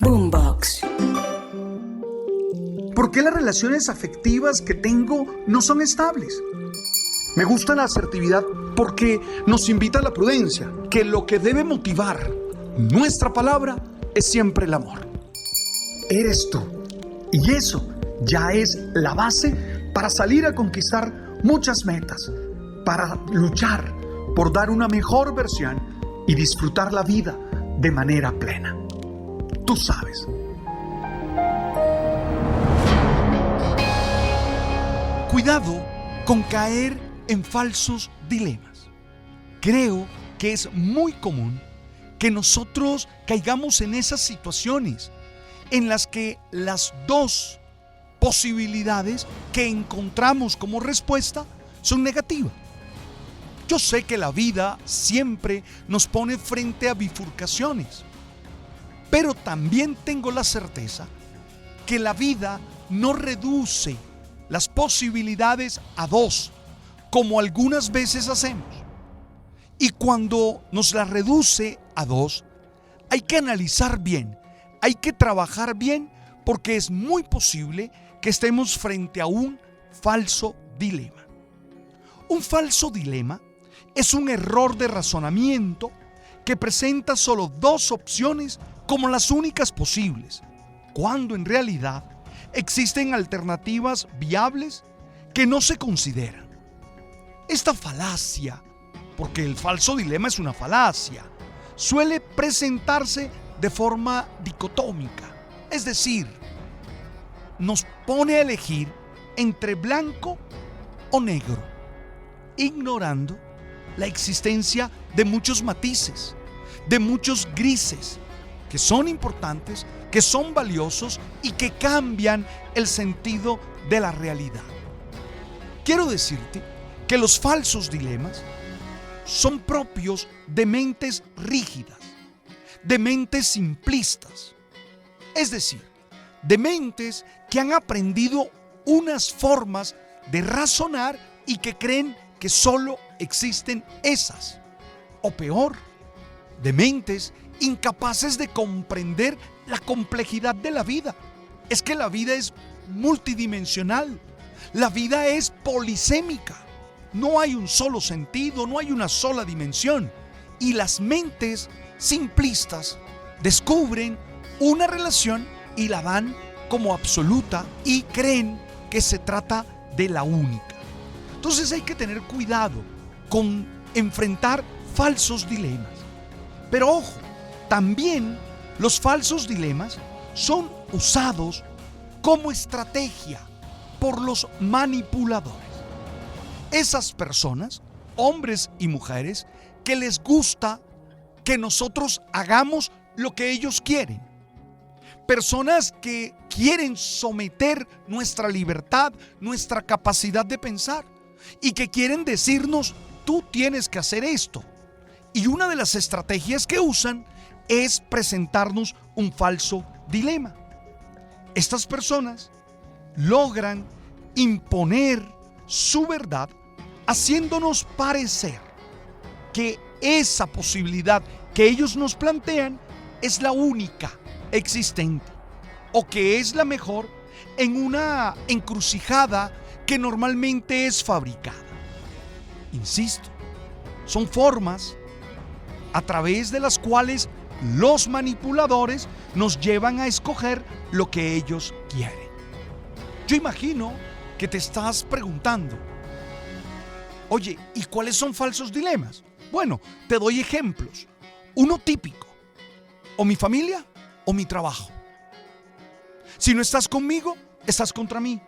Boombox. ¿Por qué las relaciones afectivas que tengo no son estables? Me gusta la asertividad porque nos invita a la prudencia, que lo que debe motivar nuestra palabra es siempre el amor. Eres tú, y eso ya es la base para salir a conquistar muchas metas, para luchar por dar una mejor versión y disfrutar la vida de manera plena. Tú sabes. Cuidado con caer en falsos dilemas. Creo que es muy común que nosotros caigamos en esas situaciones en las que las dos posibilidades que encontramos como respuesta son negativas. Yo sé que la vida siempre nos pone frente a bifurcaciones, pero también tengo la certeza que la vida no reduce las posibilidades a dos, como algunas veces hacemos. Y cuando nos las reduce a dos, hay que analizar bien, hay que trabajar bien, porque es muy posible que estemos frente a un falso dilema. Un falso dilema es un error de razonamiento que presenta solo dos opciones como las únicas posibles, cuando en realidad existen alternativas viables que no se consideran. Esta falacia, porque el falso dilema es una falacia, suele presentarse de forma dicotómica, es decir, nos pone a elegir entre blanco o negro, ignorando la existencia de muchos matices, de muchos grises, que son importantes, que son valiosos y que cambian el sentido de la realidad. Quiero decirte que los falsos dilemas son propios de mentes rígidas, de mentes simplistas, es decir, de mentes que han aprendido unas formas de razonar y que creen que solo existen esas, o peor, de mentes incapaces de comprender la complejidad de la vida. Es que la vida es multidimensional, la vida es polisémica, no hay un solo sentido, no hay una sola dimensión, y las mentes simplistas descubren una relación y la dan como absoluta y creen que se trata de la única. Entonces hay que tener cuidado con enfrentar falsos dilemas. Pero ojo, también los falsos dilemas son usados como estrategia por los manipuladores. Esas personas, hombres y mujeres, que les gusta que nosotros hagamos lo que ellos quieren. Personas que quieren someter nuestra libertad, nuestra capacidad de pensar, y que quieren decirnos, tú tienes que hacer esto. Y una de las estrategias que usan es presentarnos un falso dilema. Estas personas logran imponer su verdad haciéndonos parecer que esa posibilidad que ellos nos plantean es la única existente o que es la mejor en una encrucijada que normalmente es fabricada. Insisto, son formas a través de las cuales los manipuladores nos llevan a escoger lo que ellos quieren. Yo imagino que te estás preguntando, oye, ¿y cuáles son falsos dilemas? Bueno, te doy ejemplos. Uno típico, o mi familia o mi trabajo. Si no estás conmigo, estás contra mí.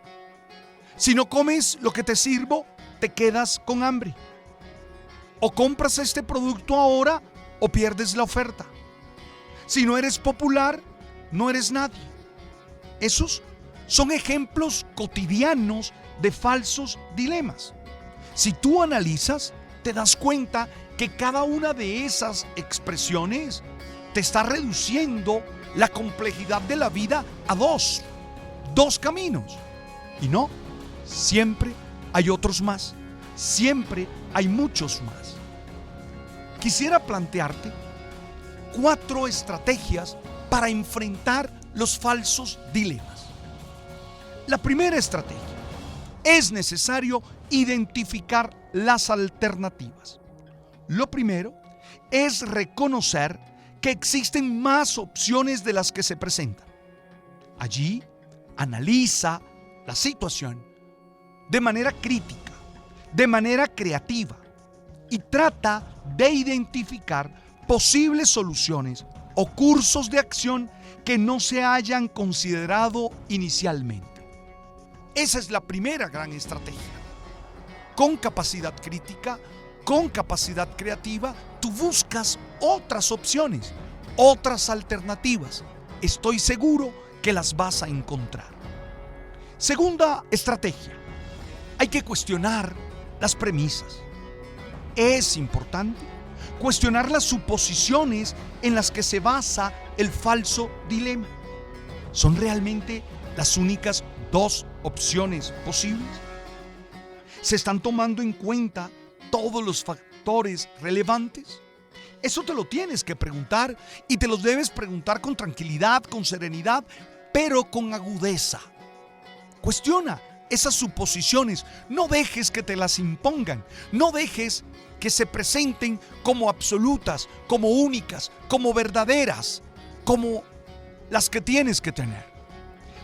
Si no comes lo que te sirvo, te quedas con hambre. O compras este producto ahora o pierdes la oferta. Si no eres popular, no eres nadie. Esos son ejemplos cotidianos de falsos dilemas. Si tú analizas, te das cuenta que cada una de esas expresiones te está reduciendo la complejidad de la vida a dos caminos. Y no, siempre hay otros más, siempre hay muchos más. Quisiera plantearte 4 estrategias para enfrentar los falsos dilemas. La primera estrategia: es necesario identificar las alternativas. Lo primero es reconocer que existen más opciones de las que se presentan. Allí analiza la situación de manera crítica, de manera creativa, y trata de identificar posibles soluciones o cursos de acción que no se hayan considerado inicialmente. Esa es la primera gran estrategia. Con capacidad crítica, con capacidad creativa, tú buscas otras opciones, otras alternativas. Estoy seguro que las vas a encontrar. Segunda estrategia: hay que cuestionar las premisas. Es importante cuestionar las suposiciones en las que se basa el falso dilema. ¿Son realmente las únicas dos opciones posibles? ¿Se están tomando en cuenta todos los factores relevantes? Eso te lo tienes que preguntar, y te los debes preguntar con tranquilidad, con serenidad, pero con agudeza. Cuestiona esas suposiciones, no dejes que te las impongan, no dejes que se presenten como absolutas, como únicas, como verdaderas, como las que tienes que tener.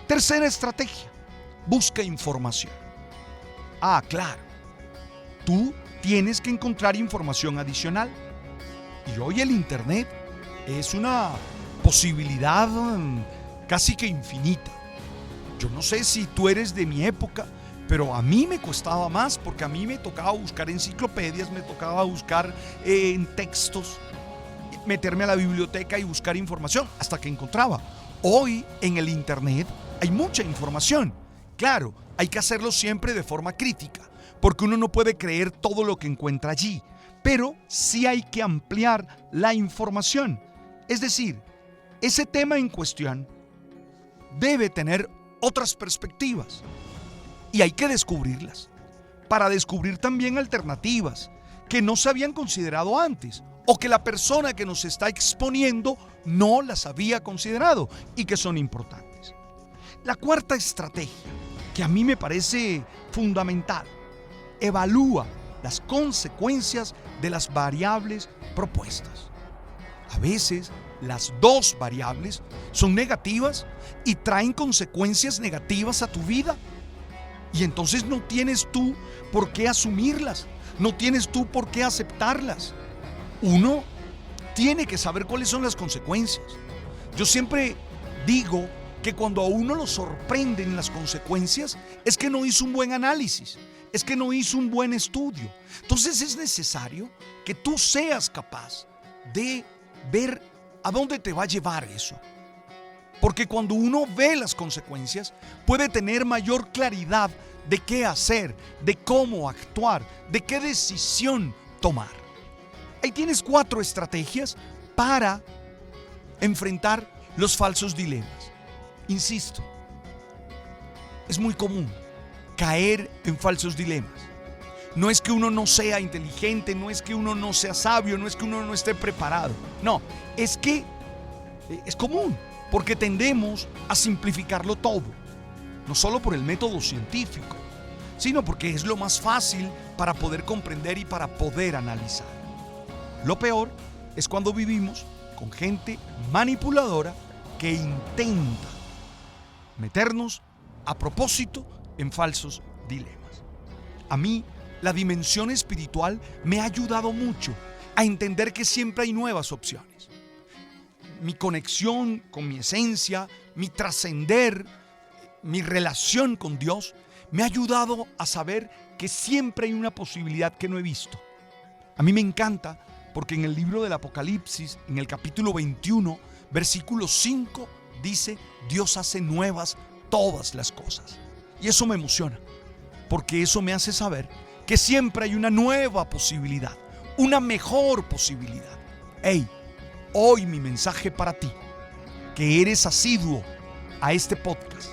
Tercera estrategia: busca información. Claro, tú tienes que encontrar información adicional. Y hoy el Internet es una posibilidad casi que infinita. Yo no sé si tú eres de mi época, pero a mí me costaba más, porque a mí me tocaba buscar enciclopedias, me tocaba buscar en textos, meterme a la biblioteca y buscar información hasta que encontraba. Hoy en el Internet hay mucha información. Claro, hay que hacerlo siempre de forma crítica, porque uno no puede creer todo lo que encuentra allí, pero sí hay que ampliar la información. Es decir, ese tema en cuestión debe tener otras perspectivas y hay que descubrirlas, para descubrir también alternativas que no se habían considerado antes, o que la persona que nos está exponiendo no las había considerado y que son importantes. La cuarta estrategia, que a mí me parece fundamental: evalúa las consecuencias de las variables propuestas. A veces las dos variables son negativas y traen consecuencias negativas a tu vida. Y entonces no tienes tú por qué asumirlas, no tienes tú por qué aceptarlas. Uno tiene que saber cuáles son las consecuencias. Yo siempre digo que cuando a uno lo sorprenden las consecuencias, es que no hizo un buen análisis, es que no hizo un buen estudio. Entonces es necesario que tú seas capaz de ver a dónde te va a llevar eso. Porque cuando uno ve las consecuencias, puede tener mayor claridad de qué hacer, de cómo actuar, de qué decisión tomar. Ahí tienes 4 estrategias para enfrentar los falsos dilemas. Insisto, es muy común caer en falsos dilemas. No es que uno no sea inteligente, no es que uno no sea sabio, no es que uno no esté preparado. No, es que es común, porque tendemos a simplificarlo todo. No solo por el método científico, sino porque es lo más fácil para poder comprender y para poder analizar. Lo peor es cuando vivimos con gente manipuladora que intenta meternos a propósito en falsos dilemas. A mí, la dimensión espiritual me ha ayudado mucho a entender que siempre hay nuevas opciones. Mi conexión con mi esencia, mi trascender, mi relación con Dios, me ha ayudado a saber que siempre hay una posibilidad que no he visto. A mí me encanta porque en el libro del Apocalipsis, en el capítulo 21, versículo 5, dice: Dios hace nuevas todas las cosas. Y eso me emociona, porque eso me hace saber que siempre hay una nueva posibilidad, una mejor posibilidad. Hey, hoy mi mensaje para ti, que eres asiduo a este podcast,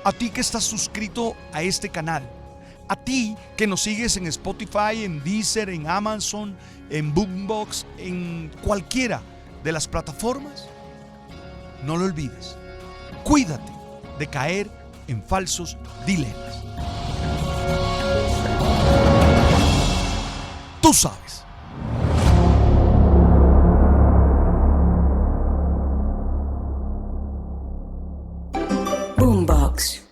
a ti que estás suscrito a este canal, a ti que nos sigues en Spotify, en Deezer, en Amazon, en Boombox, en cualquiera de las plataformas, no lo olvides. Cuídate de caer en falsos dilemas. Tú sabes. Boombox.